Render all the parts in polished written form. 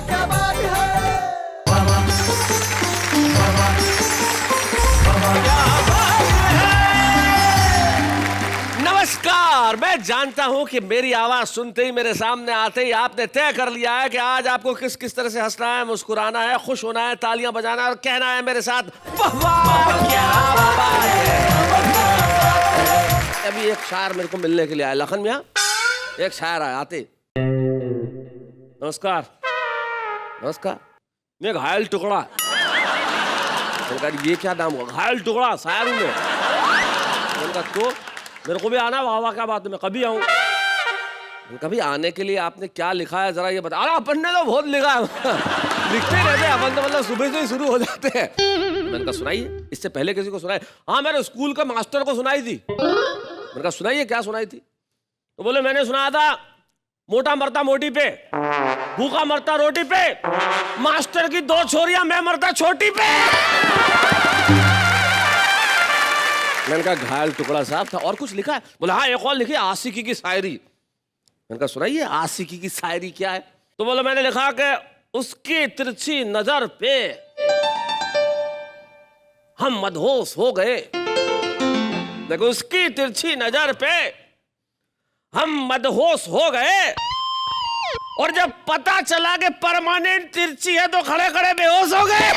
क्या बात है। नमस्कार। मैं जानता हूं कि मेरी आवाज सुनते ही, मेरे सामने आते ही आपने तय कर लिया है कि आज आपको किस किस तरह से हंसना है, मुस्कुराना है, खुश होना है, तालियां बजाना है और कहना है मेरे साथ वाह वाह क्या बात है। अभी एक शायर मेरे को मिलने के लिए आया, लखन मियां एक शायर आया आते। नमस्कार। नमस्कार। मैं घायल टुकड़ा। ये क्या नाम हुआ? घायल टुकड़ा शायर हूं मैं। तो मेरे को भी आना, वाह वाह क्या बात है, मैं कभी आऊं। कभी आने के लिए आपने क्या लिखा है जरा ये बता। अरे अपन ने तो बहुत लिखा है। लिखते रहते हैं अपन तो, मतलब सुबह से ही शुरू हो जाते हैं। मैंने कहा सुनाइए। इससे पहले किसी को सुनाई? हाँ मेरे स्कूल के मास्टर को सुनाई थी। मैंने कहा सुनाइए क्या सुनाई थी? तो बोले मैंने सुनाया था मोटा मरता मोटी पे, भूखा मरता रोटी पे, मास्टर की 2 छोरियां, मैं मरता छोटी पे। मैंने कहा घायल टुकड़ा साहब था, और कुछ लिखा है? बोला हाँ एक और लिखी, आशिकी की शायरी। मैंने कहा सुनाइए आशिकी की शायरी क्या है? तो बोला मैंने लिखा कि उसकी तिरछी नजर पे हम मदहोश हो गए। देखो उसकी तिरछी नजर पे हम मदहोश हो गए, और जब पता चला कि परमानेंट तिरछी है तो खड़े खड़े बेहोश हो गए।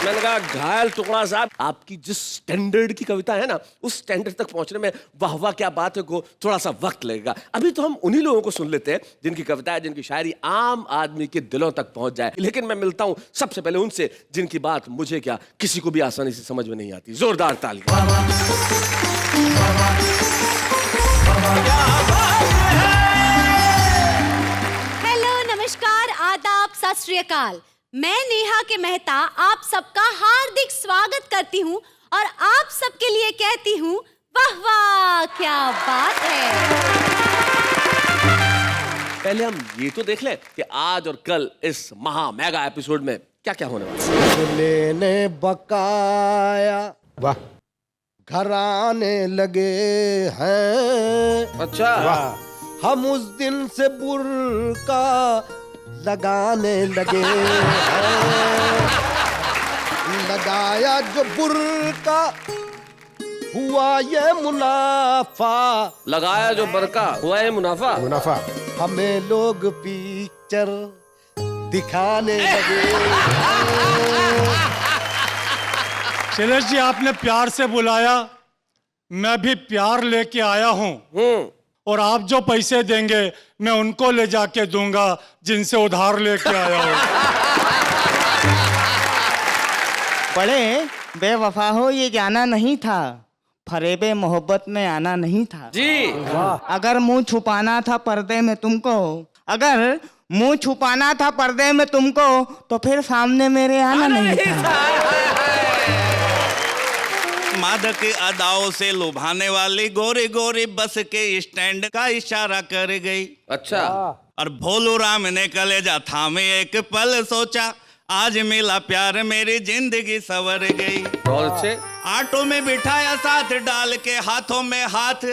मैंने कहा घायल टुकड़ा साहब, आपकी जिस स्टैंडर्ड की कविता है ना, उस स्टैंडर्ड तक पहुंचने में वाह वाह क्या बात है को थोड़ा सा वक्त लगेगा। अभी तो हम उन्हीं लोगों को सुन लेते हैं जिनकी कविताएं, जिनकी शायरी आम आदमी के दिलों तक पहुंच जाए। लेकिन मैं मिलता हूं सबसे पहले उनसे जिनकी बात मुझे क्या किसी को भी आसानी से समझ में नहीं आती। जोरदार तालियां। हेलो, नमस्कार, आदाब, सत श्री अकाल। मैं नेहा के मेहता आप सबका हार्दिक स्वागत करती हूँ और आप सबके लिए कहती हूँ वाह वाह क्या बात है। पहले हम ये तो देख लें कि आज और कल इस महा मेगा एपिसोड में क्या क्या होने वाला है। लेने बकाया वाह, घर आने लगे हैं। अच्छा हम उस दिन से बुर्का लगाने लगे हैं। लगाया जो बुर्का हुआ ये मुनाफा, लगाया जो बरका हुआ है मुनाफा। मुनाफा। हमें लोग पिक्चर दिखाने लगे। शैलेश जी आपने प्यार से बुलाया, मैं भी प्यार लेके आया हूँ। और आप जो पैसे देंगे मैं उनको ले जाके दूंगा जिनसे उधार लेके आया हूँ। बड़े बेवफा हो ये जाना नहीं था, फरेबे मोहब्बत में आना नहीं था जी। अगर मुंह छुपाना था पर्दे में तुमको, अगर मुंह छुपाना था पर्दे में तुमको, तो फिर सामने मेरे आना नहीं था। मादक अदाओं से लुभाने वाली गोरी गोरी बस के स्टैंड का इशारा कर गई। अच्छा। और भोलू राम ने कलेजा थामे एक पल सोचा, आज मिला प्यार मेरी जिंदगी संवर गई। बहुत अच्छे। ऑटो में बिठाया साथ डाल के हाथों में हाथ,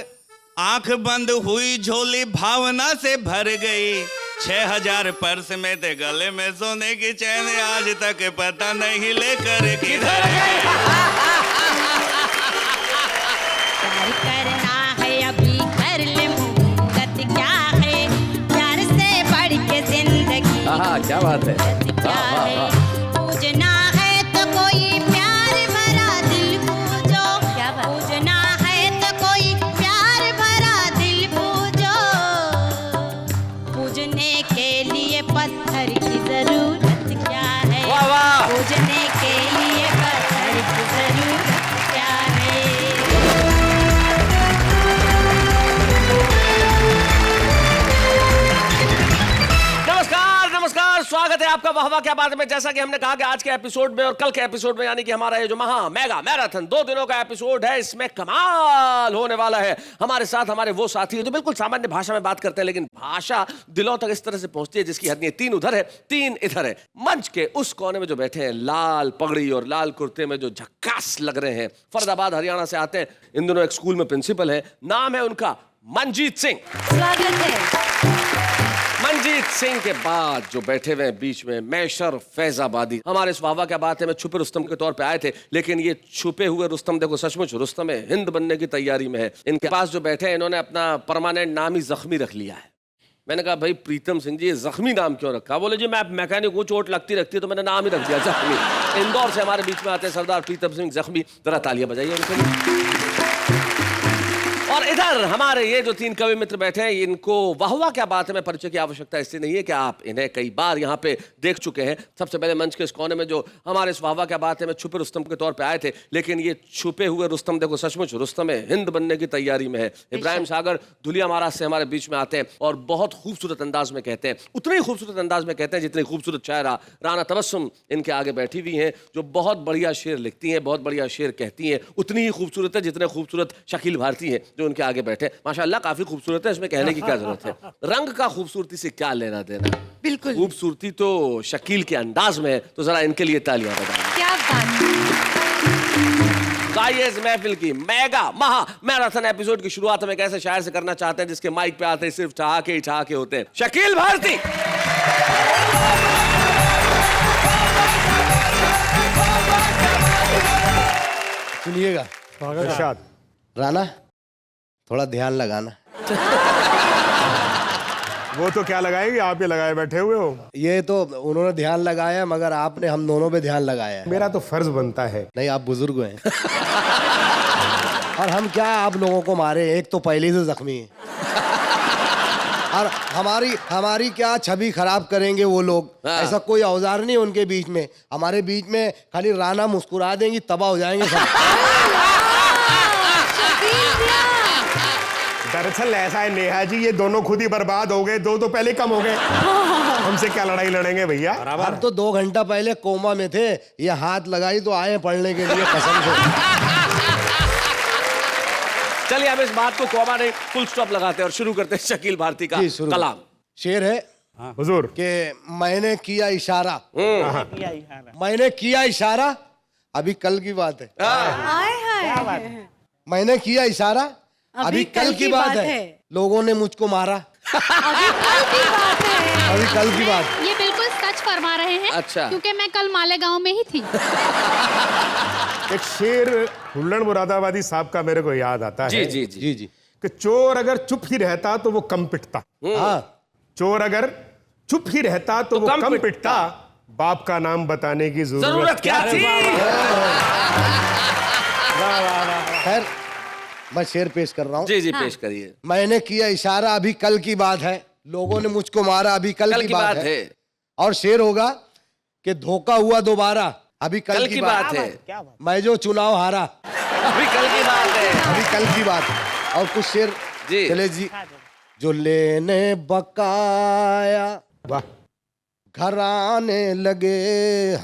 आंख बंद हुई झोली भावना से भर गई। 6000 पर्स में थे गले में सोने की चैन, आज तक पता नहीं लेकर किधर गई। प्यार करना है अभी कर ले, मुहब्बत क्या है, प्यार से बढ़ के जिंदगी क्या बात है। क्या है। पूजना है तो कोई प्यार भरा दिल पूजो, पूजना है तो कोई प्यार भरा दिल पूजो। पूजने के लिए पत्थर की जरूरत क्या है, वाह वाह। पूजने के लिए पत्थर की जरूरत क्या है। नमस्कार, स्वागत है आपका वाह वाह क्या बात है में। जैसा कि हमने कहा कि आज के एपिसोड में और कल के एपिसोड में, यानी कि हमारा ये जो महा मेगा मैराथन 2 दिनों का एपिसोड है, इसमें कमाल होने वाला है। हमारे साथ हमारे वो साथी हैं जो बिल्कुल सामान्य भाषा में बात करते हैं, लेकिन भाषा दिलों तक इस तरह से पहुंचती है जिसकी हद नहीं है। 3 उधर है, 3 इधर है। मंच के उस कोने में जो बैठे हैं, लाल पगड़ी और लाल कुर्ते में जो झक्कास लग रहे हैं, फरीदाबाद हरियाणा से आते हैं। इन दिनों एक स्कूल में प्रिंसिपल है, नाम है उनका मनजीत सिंह। स्वागत है। रंजीत सिंह के बाद जो बैठे हुए हैं बीच में मैशर फैजाबादी, हमारे इस वाहवा क्या बात है में छुपे रुस्तम के तौर पे आए थे, लेकिन ये छुपे हुए रुस्तम देखो सचमुच रुस्तम है, हिंद बनने की तैयारी में है। इनके पास जो बैठे हैं इन्होंने अपना परमानेंट नाम ही जख्मी रख लिया है। मैंने कहा भाई प्रीतम सिंह जी ये जख्मी नाम क्यों रखा? बोले जी मैं मैकेनिक हूँ, चोट लगती रखती है तो मैंने नाम ही रख दिया जख्मी। इंदौर से हमारे बीच में आते हैं सरदार प्रीतम सिंह जख्मी, जरा तालियां बजाइए उनके लिए। और इधर हमारे ये जो तीन कवि मित्र बैठे हैं इनको वाहवा क्या बात है में परिचय की आवश्यकता इसलिए नहीं है कि आप इन्हें कई बार यहाँ पे देख चुके हैं। सबसे पहले मंच के इस कोने में जो हमारे इस वाहवा क्या बात है में छुपे रुस्तम के तौर पे आए थे, लेकिन ये छुपे हुए रुस्तम देखो सचमुच रुस्तम है, हिंद बनने की तैयारी में है। इब्राहिम सागर धुलिया महाराज से हमारे बीच में आते हैं और बहुत खूबसूरत अंदाज में कहते हैं, उतने ही खूबसूरत अंदाज में कहते हैं जितनी खूबसूरत शायरा राना तबस्सुम इनके आगे बैठी हुई हैं, जो बहुत बढ़िया शेर लिखती हैं, बहुत बढ़िया शेर कहती हैं, उतनी ही खूबसूरत है जितने खूबसूरत शकील भारती हैं जो उनके आगे बैठे। माशाल्लाह काफी खूबसूरत है, इसमें कहने की क्या जरूरत है। रंग का खूबसूरती से क्या लेना देना, बिल्कुल खूबसूरती तो शकील के अंदाज में है, तो जरा इनके लिए तालियां बजाएं। क्या बात है। आइए इस महफिल की मेगा महा मैराथन एपिसोड की शुरुआत में कैसे शायर से करना चाहते हैं जिसके माइक पे आते हैं सिर्फ ठहाके ही ठहाके होते हैं। शकील भारती। सुनिएगा राना, थोड़ा ध्यान लगाना। वो तो क्या लगाएंगे, आप ये लगाए बैठे हुए हो। ये तो उन्होंने ध्यान लगाया मगर आपने हम दोनों पे ध्यान लगाया है। मेरा तो फर्ज बनता है। नहीं आप बुजुर्ग हैं। और हम क्या आप लोगों को मारे, एक तो पहले से जख्मी है और हमारी क्या छवि खराब करेंगे वो लोग। ऐसा कोई औजार नहीं उनके बीच में, हमारे बीच में खाली राना मुस्कुरा देंगी तबाह हो जाएंगे सब। दरअसल ऐसा है नेहा जी, ये दोनों खुद ही बर्बाद हो गए, दो तो पहले कम हो गए। हमसे क्या लड़ाई लड़ेंगे भैया। हम तो 2 घंटा पहले कोमा में थे, ये हाथ लगाई तो आए पढ़ने के लिए कसम से। चलिए अब इस बात को कोमा नहीं फुल स्टॉप लगाते हैं और शुरू करते हैं शकील भारती का कलाम। शेर है हुजूर कि मैंने किया इशारा, मैंने किया इशारा, अभी कल की बात है। हाय हाय, मैंने किया इशारा, अभी कल की बात है। लोगों ने मुझको मारा, अभी कल की बात है। अभी कल की बात। ये बिल्कुल सच फरमा रहे हैं। अच्छा। क्योंकि मैं कल मालेगांव में ही थी। एक शेर हुल्लड़ मुरादाबादी साहब का मेरे को याद आता है। जी जी जी जी जी कि चोर अगर चुप ही रहता तो वो कम पिटता। हाँ चोर अगर चुप ही रहता तो वो कम पिटता। बाप का नाम बताने की जरूरत क्या थी? खैर मैं शेर पेश कर रहा हूँ। जी जी पेश करिए। मैंने किया इशारा, अभी कल की बात है। लोगों ने मुझको मारा, अभी कल की बात है। और शेर होगा कि धोखा हुआ दोबारा, अभी कल की बात है। मैं जो चुनाव हारा, अभी कल की बात है। अभी कल की बात है। और कुछ शेर जी। चले जी। जो लेने बकाया वाह घर आने लगे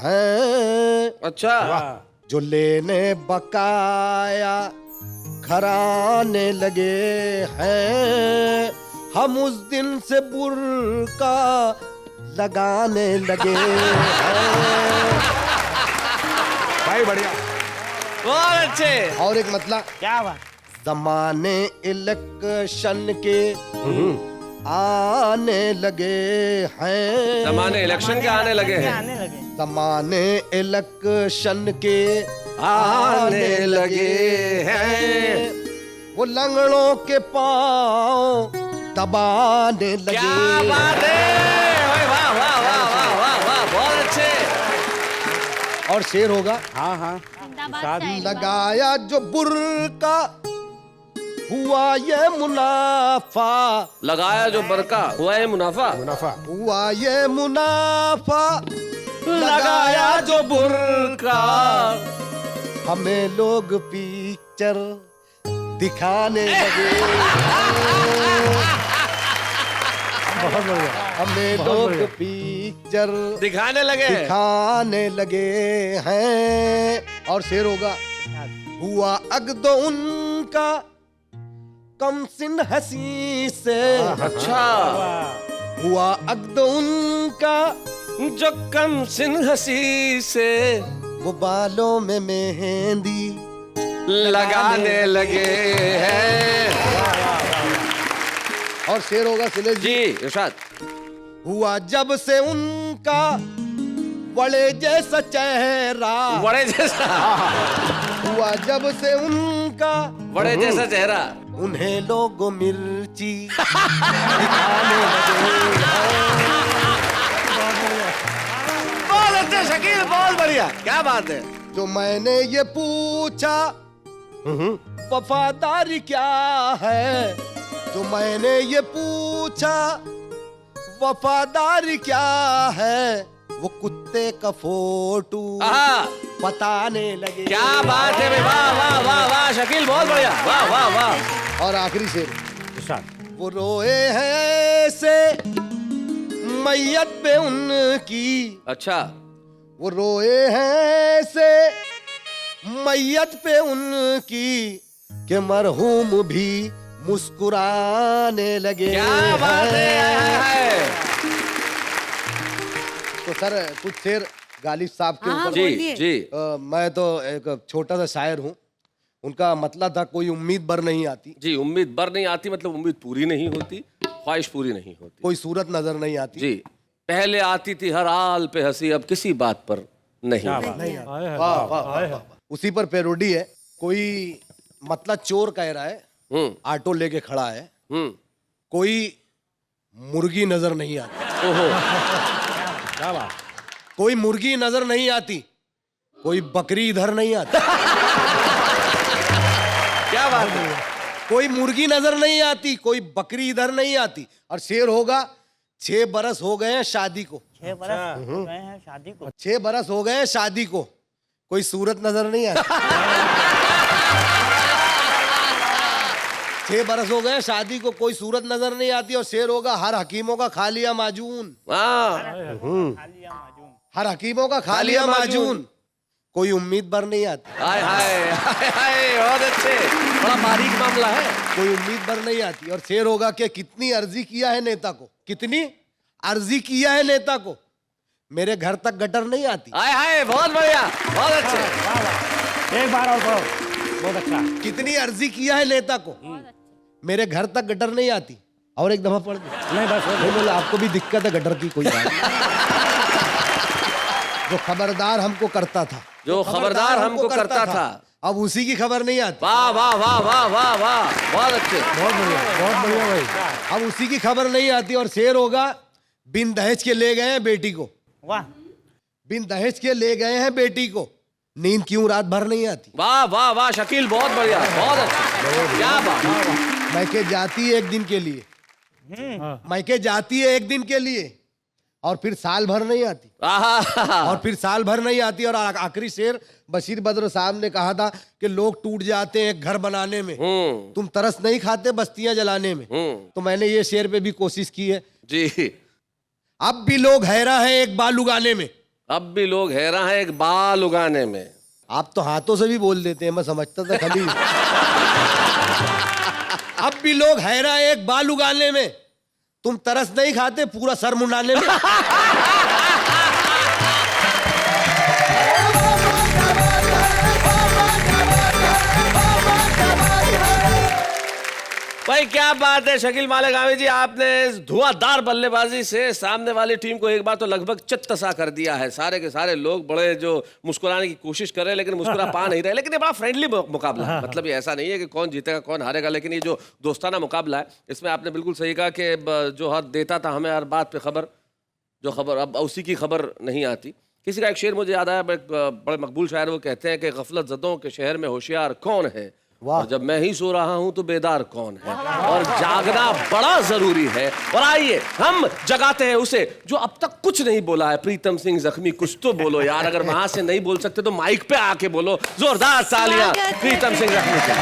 हैं, अच्छा जो लेने बकाया घर आने लगे हैं, हम उस दिन से बुर्का लगाने लगे हैं। भाई बढ़िया। बहुत अच्छे। और एक मतलब क्या बात। जमाने इलेक्शन के आने लगे हैं, जमाने इलेक्शन के आने लगे हैं। जमाने इलेक्शन के आने लगे हैं। वो लंगड़ों के पांव दबाने लगे। क्या बात है। ओए वाह वाह वाह वाह वाह वाह, बहुत अच्छे। और शेर होगा अहमदाबाद से लगाया जो बुर्का हुआ ये मुनाफा, लगाया जो बरका हुआ है मुनाफा, मुनाफा हुआ ये मुनाफा, लगाया जो बुर्का, हमें लोग पिक्चर दिखाने लगे। बहुत बढ़िया। हमें लोग पिक्चर दिखाने लगे। दिखाने लगे हैं। और शेर होगा हुआ अगदो उनका कम सिन हसी से, अच्छा हुआ अगदो उनका जो कम सिन हसी से वो बालों में मेहंदी लगाने लगे हैं। और शेर होगा सुनील जी इरशाद। हुआ जब से उनका बड़े जैसा चेहरा, बड़े जैसा, हुआ जब से उनका बड़े जैसा चेहरा, उन्हें लोग मिर्ची दिखाने लगे हैं। बहुत अच्छे शकील, बहुत बढ़िया, क्या बात है। जो मैंने ये पूछा वफादारी क्या है, जो मैंने ये पूछा वफादारी क्या है, वो कुत्ते का फोटो बताने लगे। क्या बात है भाई, वाह वाह वाह वाह शकील, बहुत बढ़िया, वाह वाह वाह। और आखिरी शेर, वो रोए हैं ऐसे मैयत पे उनकी, अच्छा, वो रोए हैं ऐसे मैयत पे उनकी कि मरहूम भी मुस्कुराने लगे। क्या बात है। तो सर कुछ शेर गालिब साहब के हाँ, ऊपर। जी बोलिए। जी, मैं तो एक छोटा सा शायर हूँ। उनका मतलब था कोई उम्मीद बर नहीं आती, जी, उम्मीद बर नहीं आती मतलब उम्मीद पूरी नहीं होती, ख्वाहिश पूरी नहीं होती। कोई सूरत नजर नहीं आती। जी, पहले आती थी हर हाल पे हंसी, अब किसी बात पर नहीं। वाह वाह वाह। उसी पर पैरोडी है। कोई मतलब चोर कह रहा है, ऑटो लेके खड़ा है, कोई मुर्गी नजर नहीं आती। ओहो, कोई मुर्गी नजर नहीं आती, कोई बकरी इधर नहीं आती। क्या बात है। कोई मुर्गी नजर नहीं आती, कोई बकरी इधर नहीं आती। और शेर होगा 6 बरस हो गए हैं शादी को, 6 बरस हो गए हैं शादी को। 6 बरस हो गए हैं शादी को, कोई सूरत नजर नहीं आती। 6 बरस हो गए हैं शादी को, कोई सूरत नजर नहीं आती। और शेर होगा हर हकीमों का खा लिया माजून, हर हकीमों का खा लिया माजून, कोई उम्मीद बर नहीं आती। हाय हाय हाय हाय, बहुत अच्छे, बड़ा बारीक मामला है। कोई उम्मीद बर नहीं आती। और शेर होगा कि कितनी अर्जी किया है नेता को, कितनी अर्जी किया है नेता को, मेरे घर तक गटर नहीं आती। हाय हाय, बहुत बढ़िया, बहुत अच्छे। एक बार और पढ़ो, बहुत अच्छा। कितनी अर्जी किया है नेता को, मेरे घर तक गटर नहीं आती। और एक दफा पढ़ दो। नहीं बस नहीं बोला आपको भी दिक्कत है गटर की, कोई बात नहीं। जो खबरदार हमको करता था, जो खबरदार हमको करता था, अब उसी की खबर नहीं आती। वाह वाह वाह वाह वाह वाह, बहुत अच्छे। बहुत बढ़िया, बहुत बढ़िया भाई। अब उसी की खबर नहीं आती। और शेर होगा बिन दहेज के ले गए हैं बेटी को, वाह। बिन दहेज के ले गए हैं बेटी को, नींद क्यों रात भर नहीं आती। वाह वाह वाह शकील, बहुत बढ़िया, बहुत अच्छा, क्या बात। मैके जाती है एक दिन के लिए, मैके जाती है एक दिन के लिए, और फिर साल भर नहीं आती, आहा, और फिर साल भर नहीं आती। और आखिरी शेर बशीर बद्र साहब ने कहा था कि लोग टूट जाते हैं एक घर बनाने में, तुम तरस नहीं खाते बस्तियां जलाने में। तो मैंने ये शेर पे भी कोशिश की है। जी, अब भी लोग हैरान हैं एक बाल उगाने में, अब भी लोग हैरान हैं एक बाल उगाने में। आप तो हाथों से भी बोल देते हैं, मैं समझता था कभी। अब भी लोग हैरान हैं एक बाल उगाने में, तुम तरस नहीं खाते पूरा सर मुंडाने में। भाई क्या बात है शकील मालेगामी जी, आपने इस धुआंधार बल्लेबाजी से सामने वाली टीम को एक बार तो लगभग चित्त-सा कर दिया है। सारे के सारे लोग बड़े जो मुस्कुराने की कोशिश कर रहे हैं लेकिन मुस्कुरा पा नहीं रहे। लेकिन ये बड़ा फ्रेंडली मुकाबला है, मतलब ये ऐसा नहीं है कि कौन जीतेगा कौन हारेगा, लेकिन ये जो दोस्ताना मुकाबला है इसमें आपने बिल्कुल सही कहा कि जो हर देता था हमें हर बात पे खबर, जो खबर अब उसी की खबर नहीं आती। किसी का एक शेर मुझे याद आया, बड़े मकबूल शायर, वो कहते हैं कि गफलत ज़दों के शहर में होशियार कौन है, और जब मैं ही सो रहा हूं तो बेदार कौन है, और जागना बड़ा जरूरी है। और आइए हम जगाते हैं उसे जो अब तक कुछ नहीं बोला है। प्रीतम सिंह जख्मी, कुछ तो बोलो यार, अगर वहां से नहीं बोल सकते तो माइक पे आके बोलो। जोरदार तालियां प्रीतम सिंह जख्मी के।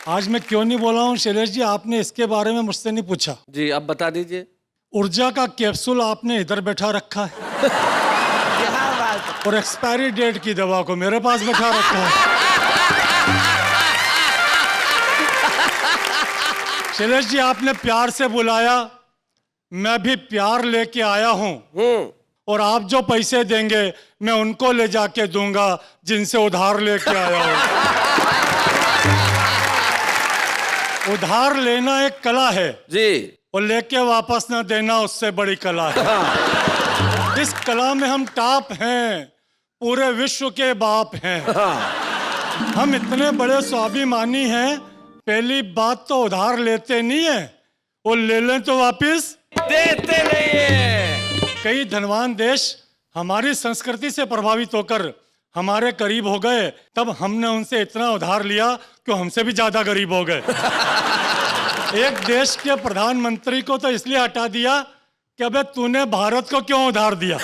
आज मैं क्यों नहीं बोला हूँ शैलेश जी, आपने इसके बारे में मुझसे नहीं पूछा। जी अब बता दीजिए। ऊर्जा का कैप्सूल आपने इधर बैठा रखा है और एक्सपायरी डेट की दवा को मेरे पास बैठा रखा है। शैलेश जी आपने प्यार से बुलाया, मैं भी प्यार लेके आया हूँ, और आप जो पैसे देंगे मैं उनको ले जाके दूंगा जिनसे उधार लेके आया हूँ। उधार लेना एक कला है जी। और लेके वापस ना देना उससे बड़ी कला है। इस कला में हम टॉप हैं, पूरे विश्व के बाप हैं। हम इतने बड़े स्वाभिमानी हैं, पहली बात तो उधार लेते नहीं है, वो ले लें तो वापस देते नहीं है। कई धनवान देश हमारी संस्कृति से प्रभावित होकर हमारे करीब हो गए, तब हमने उनसे इतना उधार लिया कि हमसे भी ज्यादा गरीब हो गए। एक देश के प्रधानमंत्री को तो इसलिए हटा दिया कि अबे तूने भारत को क्यों उधार दिया।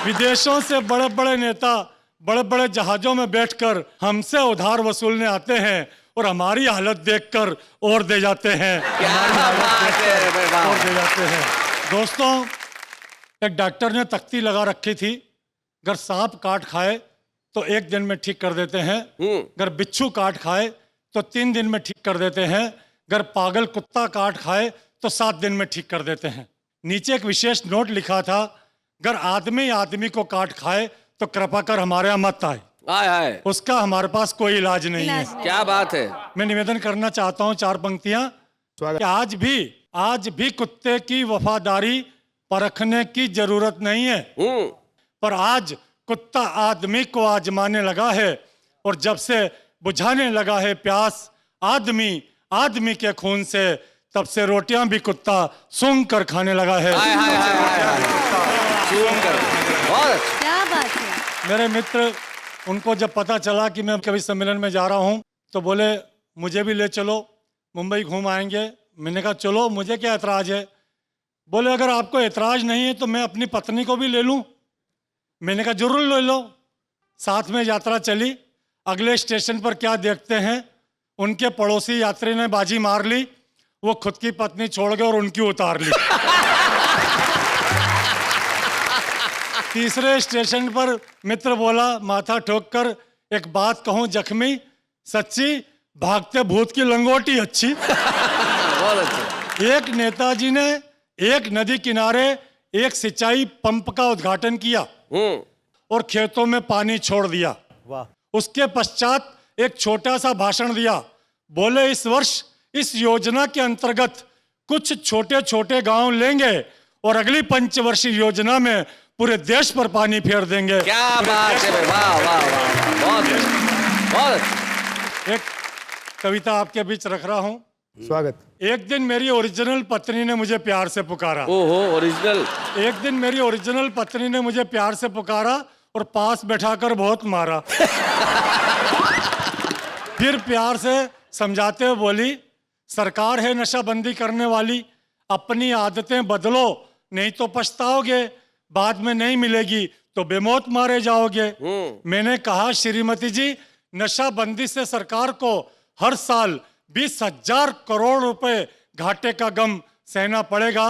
विदेशों से बड़े बड़े नेता बड़े बड़े जहाजों में बैठकर हमसे उधार वसूलने आते हैं और हमारी हालत देखकर और दे जाते हैं। और दे जाते हैं। दोस्तों, एक डॉक्टर ने तख्ती लगा रखी थी, अगर सांप काट खाए तो 1 दिन में ठीक कर देते हैं, अगर बिच्छू काट खाए तो 3 दिन में ठीक कर देते हैं, अगर पागल कुत्ता काट खाए तो 7 दिन में ठीक कर देते हैं। नीचे एक विशेष नोट लिखा था, अगर आदमी आदमी को काट खाए तो कृपा कर हमारे यहाँ मत आए। आए उसका हमारे पास कोई इलाज नहीं है। क्या बात है। मैं निवेदन करना चाहता हूँ 4 पंक्तियां कि आज भी कुत्ते की वफादारी परखने की जरूरत नहीं है, पर आज कुत्ता आदमी को आजमाने लगा है और जब से बुझाने लगा है प्यास आदमी के खून से, तब से रोटियां भी कुत्ता सूंघ कर खाने लगा है। क्या बात है। मेरे मित्र, उनको जब पता चला कि मैं कवि सम्मेलन में जा रहा हूं तो बोले मुझे भी ले चलो, मुंबई घूम आएंगे। मैंने कहा चलो, मुझे क्या एतराज है। बोले अगर आपको एतराज नहीं है तो मैं अपनी पत्नी को भी ले लूं। मैंने कहा जरूर ले लो। साथ में यात्रा चली। अगले स्टेशन पर क्या देखते हैं, उनके पड़ोसी यात्री ने बाजी मार ली, वो खुद की पत्नी छोड़ गए और उनकी उतार ली। तीसरे स्टेशन पर मित्र बोला माथा ठोक कर, एक बात कहूं जख्मी, सच्ची भागते भूत की लंगोटी अच्छी। बहुत अच्छा। एक नेताजी ने एक नदी किनारे एक सिंचाई पंप का उद्घाटन किया और खेतों में पानी छोड़ दिया। उसके पश्चात एक छोटा सा भाषण दिया। बोले इस वर्ष इस योजना के अंतर्गत कुछ छोटे छोटे गांव लेंगे और अगली पंचवर्षीय योजना में पूरे देश पर पानी फेर देंगे। क्या बात है। वाह वाह वाह, बहुत। एक कविता आपके बीच रख रहा हूं। स्वागत। एक दिन मेरी ओरिजिनल पत्नी ने मुझे प्यार से पुकारा। ओहो, ओरिजिनल। एक दिन मेरी ओरिजिनल पत्नी ने मुझे प्यार से पुकारा और पास बैठाकर बहुत मारा। फिर प्यार से समझाते हुए बोली, सरकार है नशाबंदी करने वाली, अपनी आदतें बदलो नहीं तो पछताओगे, बाद में नहीं मिलेगी तो बेमौत मारे जाओगे। मैंने कहा श्रीमती जी, नशाबंदी से सरकार को हर साल 20,000 करोड़ रुपए घाटे का गम सहना पड़ेगा।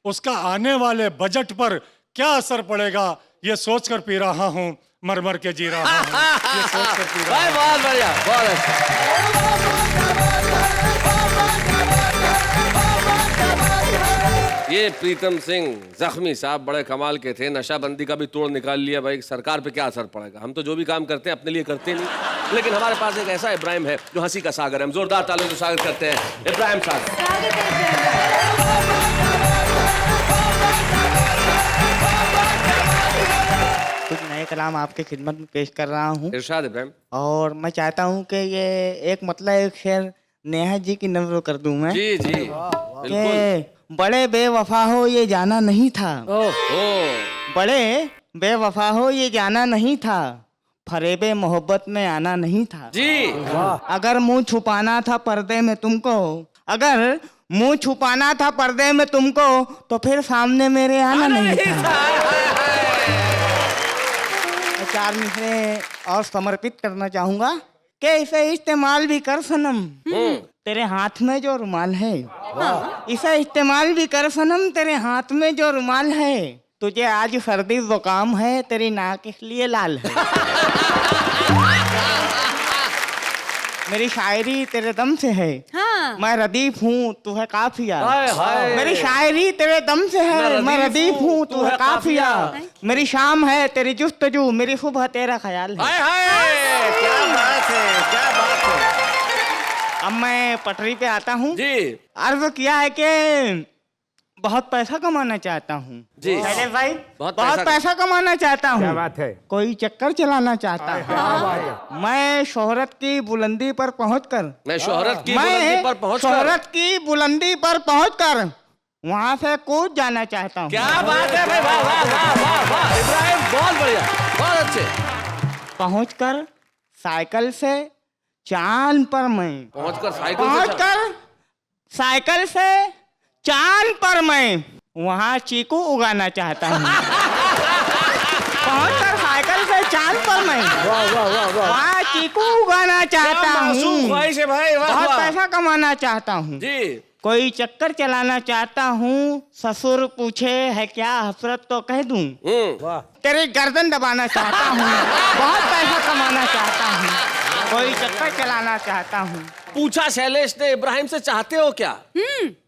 उसका आने वाले बजट पर क्या असर पड़ेगा ये सोचकर पी रहा हूँ, मर मर के जी रहा हूँ। ये सोचकर पी रहा हूँ। बहुत बढ़िया, बहुत अच्छा। ये प्रीतम सिंह जख्मी साहब बड़े कमाल के थे। नशाबंदी का भी तोड़ निकाल लिया। भाई सरकार पे क्या असर पड़ेगा, हम तो जो भी काम करते हैं अपने लिए करते नहीं। लेकिन हमारे पास एक ऐसा इब्राहिम है जो हंसी का सागर है। हम जोरदार तालियों से स्वागत करते हैं इब्राहिम साहब। स्वागत है इब्राहिम। कुछ नए कलाम आपके खिदमत में पेश कर रहा हूँ इरशाद इब्राहिम। और मैं चाहता हूँ कि ये एक मतलब एक शेर नेहा जी की नज़र कर दूँ मैं। जी जी बिल्कुल। कि बड़े बेवफा हो ये जाना नहीं था, ओह बड़े बेवफा हो ये जाना नहीं था, फरेबे मोहब्बत में आना नहीं था। जी। अगर मुंह छुपाना था पर्दे में तुमको, अगर मुंह छुपाना था पर्दे में तुमको, तो फिर सामने मेरे आना नहीं था। 4 मिसरे और समर्पित करना चाहूंगा कि इसे इस्तेमाल भी कर सनम, तेरे हाथ में जो रुमाल है, इसे इस्तेमाल भी कर सनम, तेरे हाथ में जो रुमाल है, तुझे आज सर्दी जुकाम है, तेरी नाक इसलिए लाल है। मेरी शायरी तेरे दम से है, हाँ। मैं रदीफ हूँ तू है काफिया। हाय हाय। मेरी शायरी तेरे दम से है, मैं रदीफ हूँ तू है काफिया। मेरी शाम है तेरी जुस्तजू, मेरी सुबह तेरा ख्याल है। हाय हाय, क्या बात है, क्या बात है। अब मैं पटरी पे आता हूँ। जी अर्ज किया है कि बहुत पैसा कमाना चाहता हूँ। जी। शैलेश भाई बहुत बहुत पैसा- पैसा कमाना चाहता क्या हूँ। बात है? कोई चक्कर चलाना चाहता हूँ। मैं शोहरत की बुलंदी पर पहुंचकर मैं शोहरत की बुलंदी पर पहुंच शोहरत की बुलंदी पर पहुंचकर वहां से कूद जाना चाहता हूँ। क्या बात है भाई, वाह वाह वाह वाह वाह इब्राहिम, बहुत बढ़िया, बहुत अच्छे। पहुंचकर साइकिल से चांद पर मैं पहुंचकर साइकिल से पहुंचकर साइकिल से चांद पर मैं वहां चीकू उगाना चाहता हूँ। पहुंचकर साइकिल से चांद पर मैं वहां चीकू उगाना चाहता क्या मासूम हूँ। ख्वाहिश है भाई, वाह बहुत वाह। पैसा कमाना चाहता हूँ। जी कोई चक्कर चलाना चाहता हूँ। ससुर पूछे है क्या हसरत तो कह दूं। तेरी गर्दन दबाना चाहता हूँ। बहुत पैसा कमाना चाहता हूँ। कोई चक्कर चलाना चाहता हूँ। पूछा शैलेश ने इब्राहिम से चाहते हो क्या?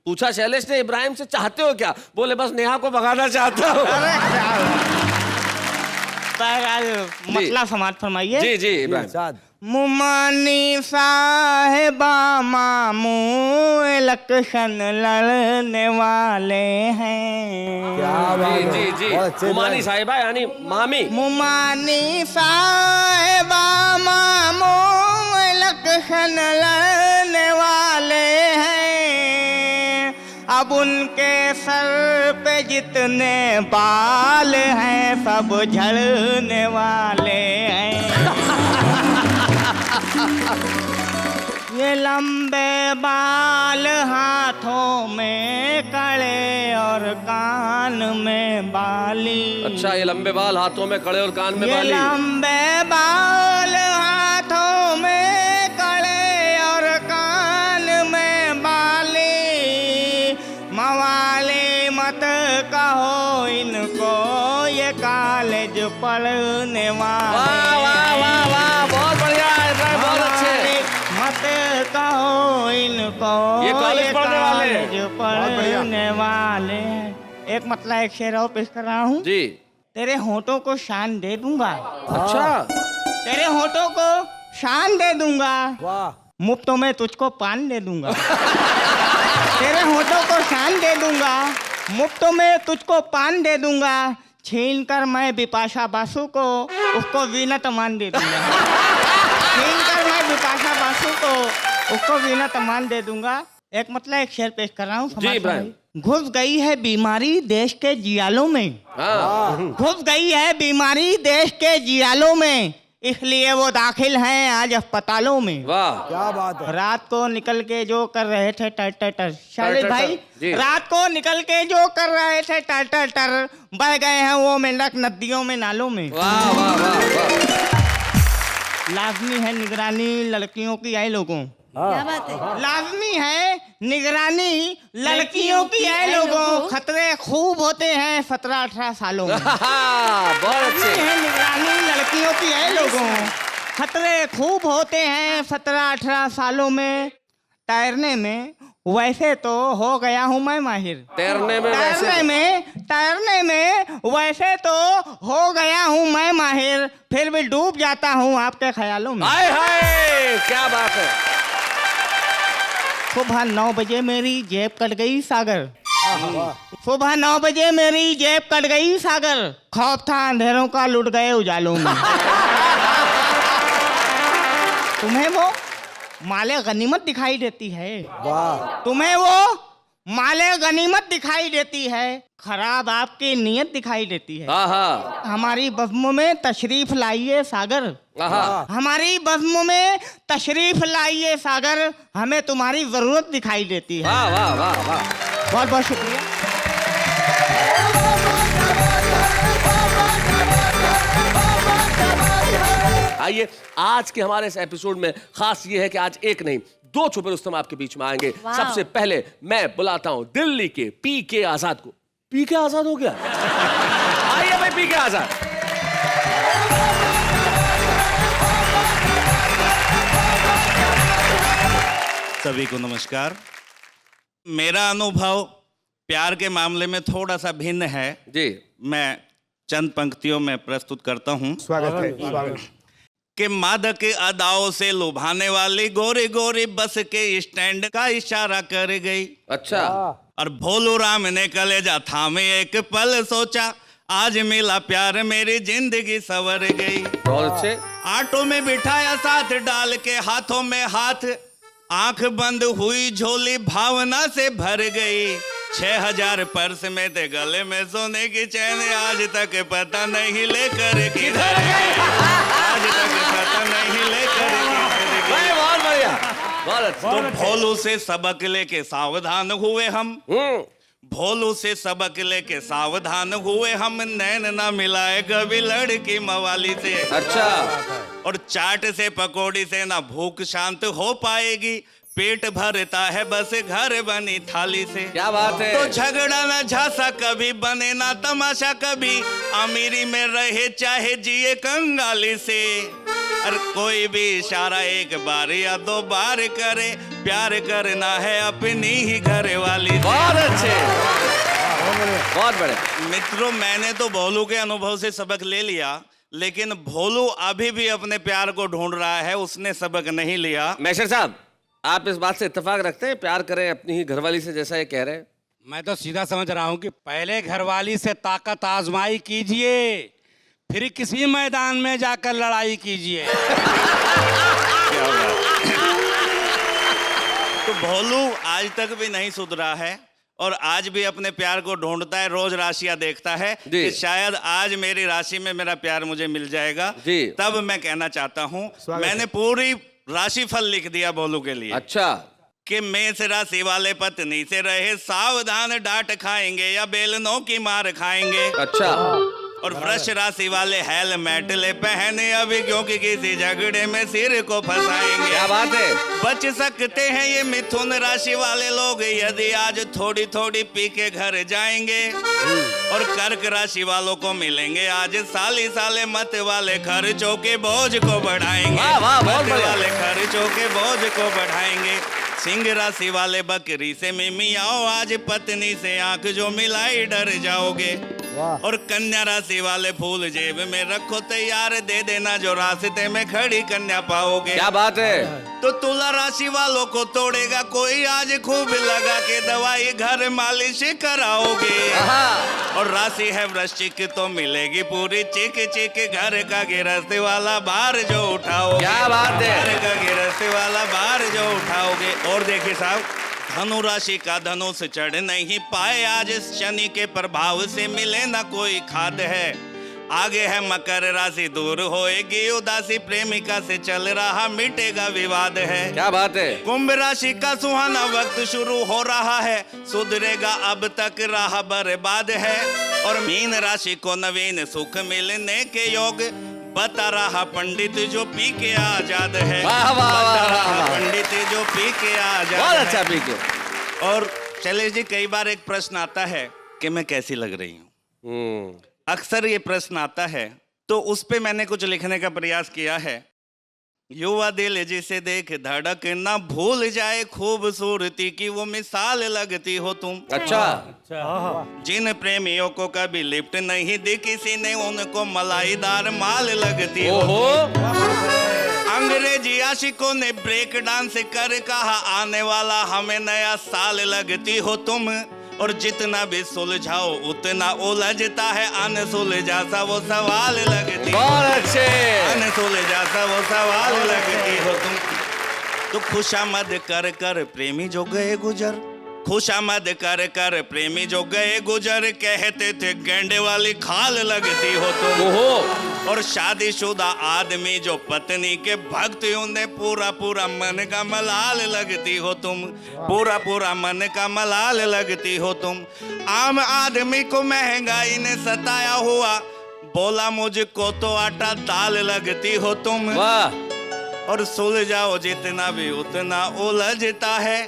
पूछा शैलेश ने इब्राहिम से चाहते हो क्या? बोले बस नेहा को भगाना चाहता हूँ। अरे क्या मतलब समाज फरमाइए। जी जी इब्राहिम। मुमानी साहेबा मामू इलेक्शन लड़ने वाले हैं। जी जी जी उमानी साहिबा यानी मामी। मुमानी साहेबा मामू इलेक्शन लड़ने वाले हैं। अब उनके सर पे जितने बाल हैं सब झड़ने वाले हैं। ये लंबे बाल हाथों में कड़े और कान में बाली। अच्छा ये लंबे बाल हाथों में कड़े और कान में ये बाली। लंबे बाल हाथों में कड़े और कान में बाली। मवाली मत कहो इनको ये कॉलेज पढ़ने वाले। वाह वाह वाह वाह बहुत बढ़िया इब्राहिम, बहुत अच्छे। मत कहो इनको ये कॉलेज पढ़ने वाले हैं। कॉलेज पढ़ने वाले हैं। एक मतलब एक शेर और पेश कर रहा हूँ। जी तेरे होठों को शान दे दूंगा। अच्छा तेरे होठों को शान दे दूंगा। मुफ्तों में तुझको पान दे दूंगा। तेरे होठों को शान दे दूंगा। मुफ्तों में तुझको पान दे दूंगा। छीन कर मैं बिपाशा बासु को उसको वीनत मान दे दूंगा। छीन कर मैं बिपाशा बासु को उसको वीनत मान दे दूंगा। एक मतलब एक शेर पेश कर रहा हूँ। जी इब्राहिम। घुस गई है बीमारी देश के जियालों में। हाँ घुस गई है बीमारी देश के जियालों में, इसलिए वो दाखिल हैं आज अस्पतालों में। वाह रात को निकल के जो कर रहे थे टर टर टर। शैलेश भाई जी। रात को निकल के जो कर रहे थे टर टर टर, बह गए हैं वो मेंढक नदियों में नालों में। वाह वाह वाह वाह। लाजमी है निगरानी लड़कियों की आए लोगों। क्या बात है। लाजमी है निगरानी लड़कियों की आए लोगों। खतरे खूब होते हैं 17-18 सालों में। बहुत अच्छे। है निगरानी लड़कियों की है लोगों। खतरे खूब होते हैं 17-18 सालों में। तैरने में वैसे तो हो गया हूँ मैं माहिर। तैरने में तैरने में वैसे तो हो गया हूँ मैं माहिर, फिर भी डूब जाता हूँ आपके ख्यालों में। हाय हाय क्या बात है। सुबह 9 बजे मेरी जेब कट गई सागर। सुबह 9 बजे मेरी जेब कट गई सागर। खौफ था अंधेरों का लुट गए उजालों में। तुम्हें वो माले गनीमत दिखाई देती है। तुम्हें वो माले गनीमत दिखाई देती है। खराब आपकी नीयत दिखाई देती है। हाँ हमारी बज़्म में तशरीफ लाइए सागर। हाँ हमारी बज़्म में तशरीफ लाइए सागर, हमें तुम्हारी जरूरत दिखाई देती है। वाह वाह वाह वाह। बहुत बहुत शुक्रिया। आइए आज के हमारे इस एपिसोड में खास ये है कि आज एक नहीं 2 छुपे रुस्तम आपके बीच में आएंगे। सबसे पहले मैं बुलाता हूं दिल्ली के पीके आजाद को। पीके आजाद हो गया? आइए भाई पीके आजाद। सभी को नमस्कार। मेरा अनुभव प्यार के मामले में थोड़ा सा भिन्न है जी। मैं चंद पंक्तियों में प्रस्तुत करता हूं स्वागत है, स्वागत। कि मादक अदाओं से लुभाने वाली गोरी गोरी बस के स्टैंड का इशारा कर गई। अच्छा। और भोलू राम ने कलेजा थामे एक पल सोचा, आज मिला प्यार मेरी जिंदगी संवर गई। बहुत अच्छे। ऑटो में बिठाया साथ डाल के हाथों में हाथ, आंख बंद हुई झोली भावना से भर गई। 6000 पर्स में थे गले में सोने की चैन, आज तक पता नहीं लेकर किधर गई। आज तक पता नहीं लेकर किधर गई। बहुत बढ़िया, बहुत अच्छा। तो भोलू से सबक लेके सावधान हुए हम, भोलू से सबक लेके सावधान हुए हम, नैन ना मिलाए कभी लड़की मवाली से। अच्छा। और चाट से पकौड़ी से ना भूख शांत हो पाएगी, पेट भरता है बस घर बनी थाली से। क्या बात है। तो झगड़ा ना झांसा कभी, बने ना तमाशा कभी, अमीरी में रहे चाहे जिए कंगाली से। और कोई भी इशारा एक बार या 2 बार करे, प्यार करना है अपनी ही घर वाली से। बहुत अच्छे, बहुत बड़े। मित्रों, मैंने तो भोलू के अनुभव से सबक ले लिया, लेकिन भोलू अभी भी अपने प्यार को ढूंढ रहा है, उसने सबक नहीं लिया। मैशर साहब, आप इस बात से इत्तेफाक रखते हैं, प्यार करें अपनी ही घरवाली से, जैसा ये कह रहे हैं? मैं तो सीधा समझ रहा हूँ कि पहले घरवाली से ताकत आजमाई कीजिए, फिर किसी मैदान में जाकर लड़ाई कीजिए। तो भोलू आज तक भी नहीं सुधरा है और आज भी अपने प्यार को ढूंढता है, रोज राशियां देखता है कि शायद आज मेरी राशि में मेरा प्यार मुझे मिल जाएगा। जी। तब मैं कहना चाहता हूँ, मैंने पूरी राशिफल लिख दिया भोलू के लिए। अच्छा। कि मेष राशि वाले पत्नी से रहे सावधान, डांट खाएंगे या बेलनों की मार खाएंगे। अच्छा। और वृष राशि वाले हेलमेट ले पहने अभी, क्योंकि किसी झगड़े में सिर को फंसाएंगे। क्या बात है। बच सकते हैं ये मिथुन राशि वाले लोग यदि आज थोड़ी थोड़ी पी के घर जाएंगे। और कर्क राशि वालों को मिलेंगे आज साली साले मत वाले, खर्चों के बोझ को बढ़ाएंगे। वाह, वाह, बहुत मत बढ़िया। वाले खर्चों के बोझ को बढ़ाएंगे। सिंह राशि वाले बकरी से मिमियाओ, आज पत्नी से आंख जो मिलाई डर जाओगे। और कन्या राशि वाले फूल जेब में रखो तैयार, दे देना जो रास्ते में खड़ी कन्या पाओगे। क्या बात है। तो तुला राशि वालों को तोड़ेगा कोई, आज खूब लगा के दवाई घर मालिश कराओगे। और राशि है वृश्चिक तो मिलेगी पूरी चिक चिक, घर का गिरस्ती वाला बार जो उठाओगे। क्या बात है। घर का गिरस्ती वाला बार जो उठाओगे। और देखिए साहब, धनु राशि का धनुष चढ़ नहीं पाए आज, शनि के प्रभाव से मिले ना कोई खाद है। आगे है मकर राशि, दूर होएगी उदासी, प्रेमिका से चल रहा मिटेगा विवाद है। क्या बात है। कुंभ राशि का सुहाना वक्त शुरू हो रहा है, सुधरेगा अब तक राह बर्बाद है। और मीन राशि को नवीन सुख मिलने के योग, बता रहा पंडित जो पी के आजाद है। वाह, वाह, वाह, बता वाह, रहा वाह। पंडित जो पी के आजाद बहुत है। अच्छा पी के। और शैलेश जी, कई बार एक प्रश्न आता है कि मैं कैसी लग रही हूँ। अक्सर ये प्रश्न आता है, तो उस पे मैंने कुछ लिखने का प्रयास किया है। युवा दिल जिसे देख धड़क ना भूल जाए, खूबसूरती की वो मिसाल लगती हो तुम। अच्छा। जिन प्रेमियों को कभी लिफ्ट नहीं दी किसी ने, उनको मलाईदार माल लगती हो तुम। अंग्रेजी आशिकों ने ब्रेक डांस कर कहा, आने वाला हमें नया साल लगती हो तुम। और जितना भी सुलझाओ उतना उलझता है, अनसुलझा सा वो सवाल लगती। बहुत अच्छे। अनसुलझा सा वो सवाल लगती हो तुम। तो खुशामद कर कर प्रेमी जो गए गुजर, खुशामद कर कर प्रेमी जो गए गुजर, कहते थे गेंडे वाली खाल लगती हो तुम। और शादीशुदा आदमी जो पत्नी के भक्त, उन्हें पूरा पूरा मन का मलाल लगती हो तुम। पूरा पूरा मन का मलाल लगती हो तुम। आम आदमी को महंगाई ने सताया हुआ, बोला मुझको तो आटा दाल लगती हो तुम। वाह। और सुलझाओ जितना भी उतना उलझता है,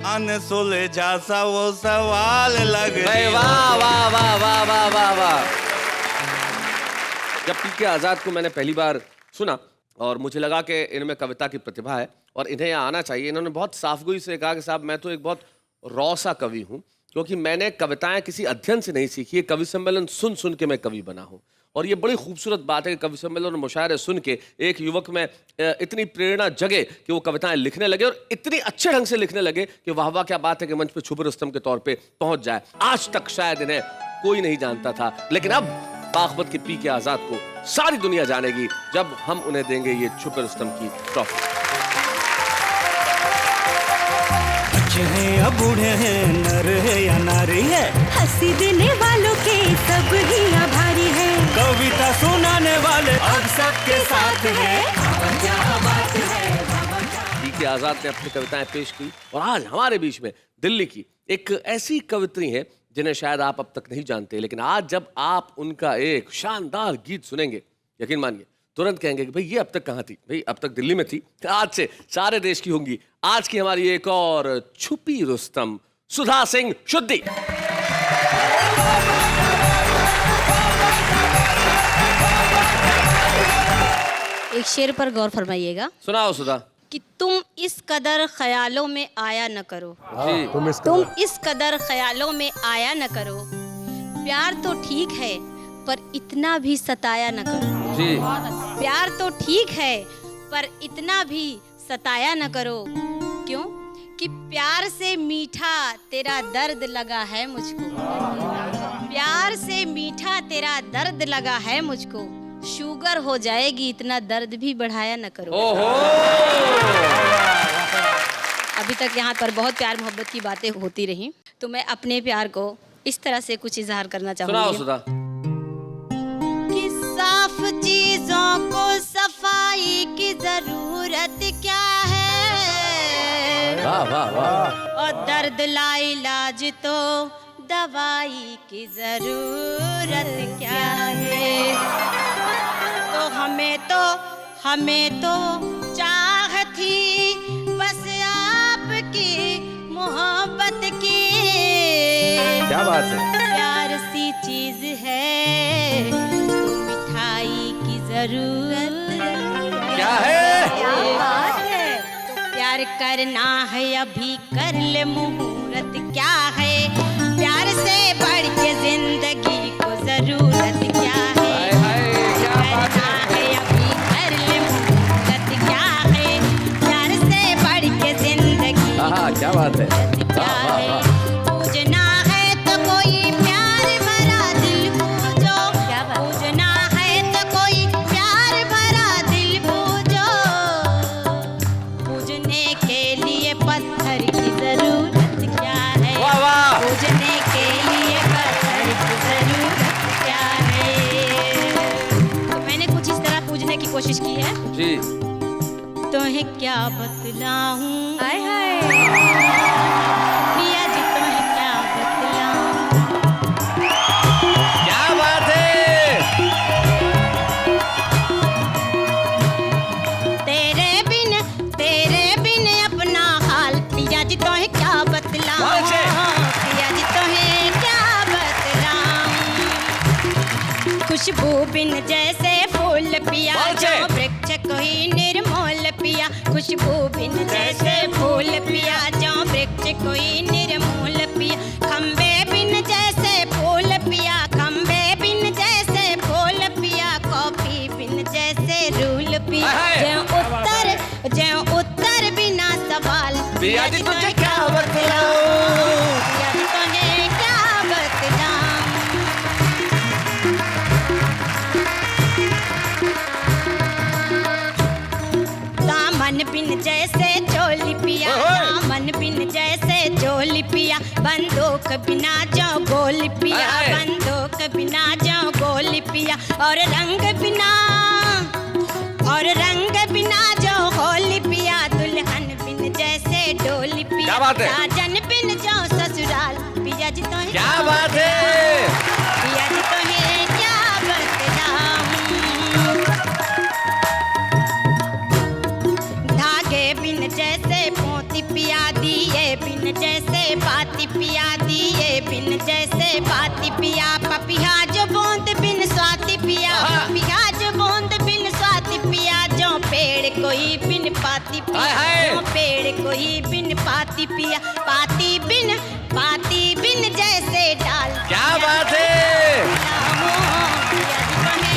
अनसुलझा सा वो सवाल लगती। वाह वाह वाह वाह वाह वाह वाह। जब पी के आज़ाद को मैंने पहली बार सुना और मुझे लगा कि इनमें कविता की प्रतिभा है और इन्हें यहाँ आना चाहिए। इन्होंने बहुत साफगोई से कहा कि साहब मैं तो एक बहुत रॉ सा कवि हूँ, क्योंकि मैंने कविताएं किसी अध्ययन से नहीं सीखी है, कवि सम्मेलन सुन सुन के मैं कवि बना हूँ। और ये बड़ी खूबसूरत बात है कि कवि सम्मेलन और मुशायरे सुन के एक युवक में इतनी प्रेरणा जगे कि वो कविताएं लिखने लगे और इतनी अच्छे ढंग से लिखने लगे कि वाह वाह क्या बात है कि मंच पे छुपे रुस्तम के तौर पे पहुंच जाए। आज तक शायद इन्हें कोई नहीं जानता था, लेकिन अब बागपत के पी के आजाद को सारी दुनिया जानेगी जब हम उन्हें देंगे ये छुपे रुस्तम की ट्रॉफी। बच्चे हैं या बूढ़े हैं, नर है या नारी है, हंसी देने वालों के सब ही आभारी है, कविता सुनाने वाले अब सबके साथ है। पी के आजाद ने अपनी कविताएं पेश की और आज हमारे बीच में दिल्ली की एक ऐसी कवित्री है जिन्हें शायद आप अब तक नहीं जानते, लेकिन आज जब आप उनका एक शानदार गीत सुनेंगे, यकीन मानिए तुरंत कहेंगे कि भाई ये अब तक कहाँ थी, भाई अब तक दिल्ली में थी, आज से सारे देश की होंगी। आज की हमारी एक और छुपी रुस्तम सुधा सिंह शुद्धि। एक शेर पर गौर फरमाइएगा। सुनाओ सुधा। कि तुम इस कदर ख्यालों में आया न करो, जी। तुम इस कदर ख्यालों में आया न करो, प्यार तो ठीक है पर इतना भी सताया न करो, जी। प्यार तो ठीक है पर इतना भी सताया न करो। क्यों? कि प्यार से मीठा तेरा दर्द लगा है मुझको, प्यार से मीठा तेरा दर्द लगा है मुझको, शुगर हो जाएगी इतना दर्द भी बढ़ाया न करो। ओहो। अभी तक यहाँ पर बहुत प्यार मोहब्बत की बातें होती रही, तो मैं अपने प्यार को इस तरह से कुछ इजहार करना सुनाओ चाहूंगी सुधा। कि साफ चीजों को सफाई की जरूरत क्या है, वाह वाह वाह। और दर्द ला इलाज तो दवाई की जरूरत क्या है। तो हमें तो चाह थी बस आपकी मोहब्बत की, क्या बात है। प्यार सी चीज है तो मिठाई की जरूरत क्या है? क्या बात है। तो प्यार करना है अभी कर ले मुहूर्त क्या है, प्यार से बढ़ के जिंदगी को जरूरत क्या है। करना है अभी कर ले मुहूर्त क्या है, प्यार से बढ़ के जिंदगी हाँ क्या बात है। क्या है। पूजना है तो कोई प्यार भरा दिल पूजो, पूजना है तो कोई प्यार भरा दिल पूजो, पूजने के लिए पत्थर की जरूरत क्या है, वाह वाह। पूजने के लिए पत्थर की जरूरत क्या है। तो मैंने कुछ इस तरह पूजने की कोशिश की है। जी। तुम्हें क्या बतलाऊं, हाय हाय प्रिया जी तुम्हें क्या बतलाऊं। क्या बात है। तेरे बिन अपना हाल प्रिया जी तुम्हें क्या बतलाऊं, प्रिया जी तुम्हें क्या बतलाऊं। खुशबू बिन जैसे फूल पिया जो वृक्ष कोई निर्मोल पिया, खुशबू बिन जैसे फूल पिया जो वृक्ष कोई निर्मूल पिया, खम्बे बिन जैसे फूल पिया, खम्बे बिन जैसे फूल पिया, कॉफी बिन जैसे रूल पिया, जो उत्तर बिना सवाल पिया जी तुझे क्या बतलाऊं, पिया जी तुझे क्या बतलाऊं। दामन बिन जैसे चोली पिया, दामन बिन जैसे चोली पिया, बंदूक बिना जो गोली पिया, बंदूक बिना जो गोली पिया, और रंग बिना जो होली पिया, दुल्हन बिन जैसे डोली पिया, साजन बिन जो ससुराल पिया जी तो क्या बात है। पिया जी तो क्या बतलाऊं। धागे बिन जैसे मोती पिया, दिए बिन जैसे बाती पिया, दिए बिन जैसे बाती पिया, पपिया जो बूंद बिन स्वाति पिया, पपिया जो बूंद बिन स्वाति पिया, जो पेड़ कोई बिन पाती पिया, जो पेड़ कोई बिन पाती पिया, पाती बिन जैसे डाल। क्या बात है। पिया जी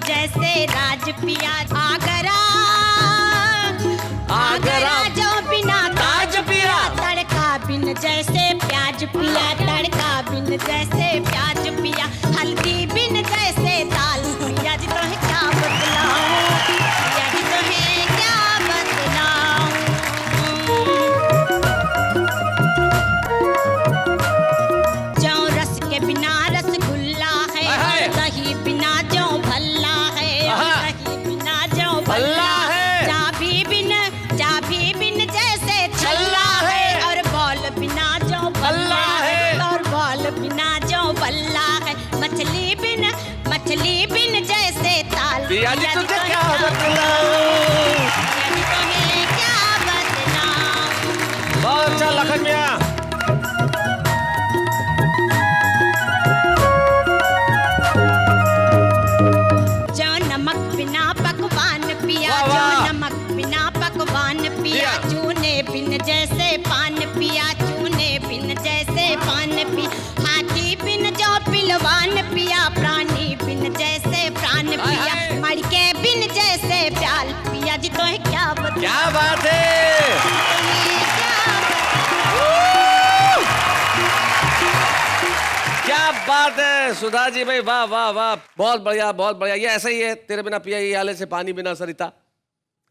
जैसे राज पिया आगरा आगरा जो बिना ताज पिया तड़का बिन जैसे प्याज पिया तड़का बिन जैसे प्याज पिया हल्दी बिन जैसे दाल पिया जी तो है क्या बतलाऊं पिया जी तो है क्या बतलाऊं जौ रस के बिना रसगुल्ला है दही बिना जौ भल्ला है दही बिना जौ भल्ला है चाबी बिन जैसे छल्ला है और बॉल बिना जो बल्ला है और बॉल बिना जो बल्ला है मछली बिन जैसे ताल पिया जी तुझे क्या बतलाऊं पिया जी तुम्हें क्या बतलाऊं बहुत अच्छा लखन मियां जो नमक बिना पकवान पिया जो नमक बिना पकवान पिया चूने बिन जैसे पान पिया चूने बिन जैसे पान पी हाथी बिन जो पिलवान पिया प्राणी बिन जैसे प्राण पिया मड़के बिन जैसे प्याल पिया जी तो है क्या बता क्या बात है क्या बात है सुधा जी भाई वाह वाह वाह बहुत बढ़िया ये ऐसा ही है तेरे बिना पिया ये हाल से पानी बिना सरिता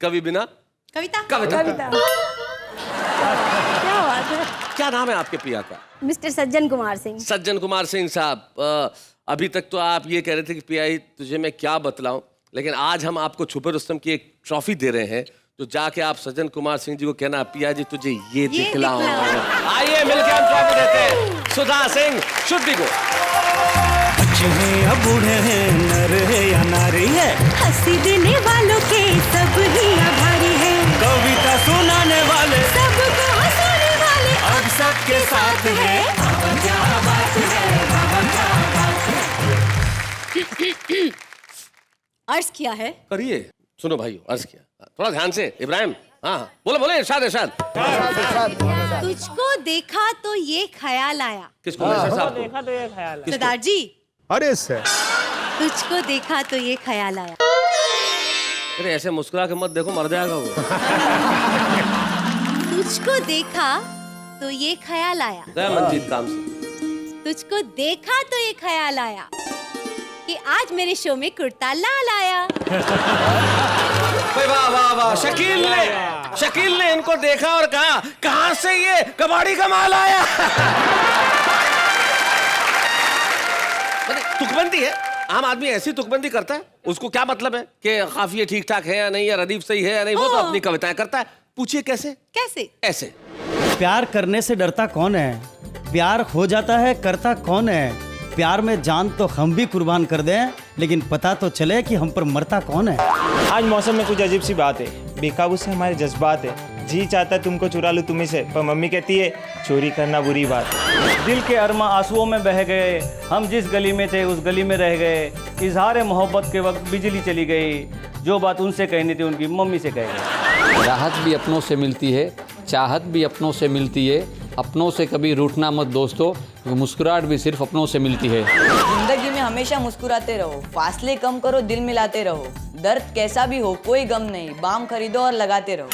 कवि बिना कविता कविता क्या बात है क्या नाम है आपके पिया का मिस्टर सज्जन कुमार सिंह सज्जन कुमार सिंह साहब अभी तक तो आप ये कह रहे थे कि पिया तुझे मैं क्या बतलाऊं लेकिन आज हम आपको छुपे रुस्तम की एक ट्रॉफी दे रहे हैं तो जाके आप सज्जन कुमार सिंह जी को कहना पिया जी तुझे ये दिखलाऊं आइए मिलकर हम ट्रॉफी देते हैं सुधा सिंह शुद्धि को बच्चे हैं या बूढ़े हैं नर है या नारी है हंसी देने वालों के सब ही आभारी है कविता सुनाने वाले सबको हंसाने वाले अब सबके साथ है क्या बात है अर्ज किया है करिए सुनो भाई अर्ज किया थोड़ा ध्यान से इब्राहिम हाँ बोले इरशाद तुझको देखा तो ये ख्याल आया किसको साहब देखा तो ये ख्याल सरदार जी अरे सर तुझको देखा तो ये ख्याल आया अरे ऐसे मुस्कुरा के मत देखो मर जाएगा वो तुझको देखा तो ये ख्याल आया गया मंजीत काम से तुझको देखा तो ये ख्याल आया कि आज मेरे शो में कुर्ता लाल आया वाह वाह वाह शकील ने इनको देखा और कहा कहां से ये कबाड़ी का माल आया तुकबंदी है आम आदमी ऐसी तुकबंदी करता है उसको क्या मतलब है कि काफिये ठीक ठाक है या नहीं या रदीफ सही है या नहीं वो तो अपनी कविताएं करता है पूछिए कैसे ऐसे प्यार करने से डरता कौन है प्यार हो जाता है करता कौन है प्यार में जान तो हम भी कुर्बान कर दें लेकिन पता तो चले कि हम पर मरता कौन है आज मौसम में कुछ अजीब सी बात है बेकाबू से हमारे जज्बात है जी चाहता है तुमको चुरा लूं तुम्ही से पर मम्मी कहती है चोरी करना बुरी बात दिल के अरमा आंसुओं में बह गए हम जिस गली में थे उस गली में रह गए इजहार मोहब्बत के वक्त बिजली चली गई जो बात उनसे कहनी थी उनकी मम्मी से कह गई राहत भी अपनों से मिलती है चाहत भी अपनों से मिलती है अपनों से कभी रूठना मत दोस्तों मुस्कुराहट भी सिर्फ अपनों से मिलती है जिंदगी में हमेशा मुस्कुराते रहो फासले कम करो दिल मिलाते रहो दर्द कैसा भी हो कोई गम नहीं बाम खरीदो और लगाते रहो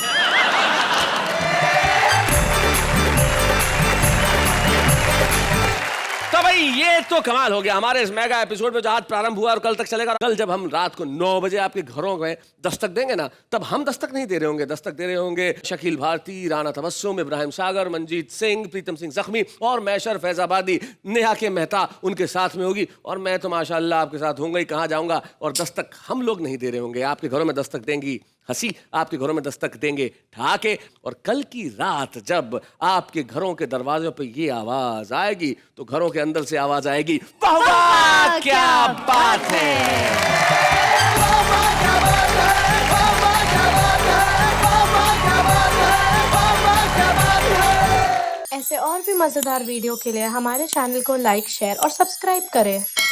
तो भाई ये तो कमाल हो गया हमारे इस मेगा एपिसोड में जो आज प्रारंभ हुआ और कल तक चलेगा कल जब हम रात को 9 बजे आपके घरों में दस्तक देंगे ना तब हम दस्तक नहीं दे रहे होंगे दस्तक दे रहे होंगे शकील भारती राना तबस्सुम इब्राहिम सागर मंजीत सिंह प्रीतम सिंह जख्मी और मैशर फैजाबादी नेहा के मेहता उनके साथ में होगी और मैं तो माशाल्लाह आपके साथ होऊंगा ही कहाँ जाऊंगा और दस्तक हम लोग नहीं दे रहे होंगे आपके घरों में दस्तक देंगी हंसी आपके घरों में दस्तक देंगे ठहाके और कल की रात जब आपके घरों के दरवाजों पे ये आवाज आएगी तो घरों के अंदर से आवाज आएगी वाह वाह क्या बात है ऐसे और भी मजेदार वीडियो के लिए हमारे चैनल को लाइक शेयर और सब्सक्राइब करें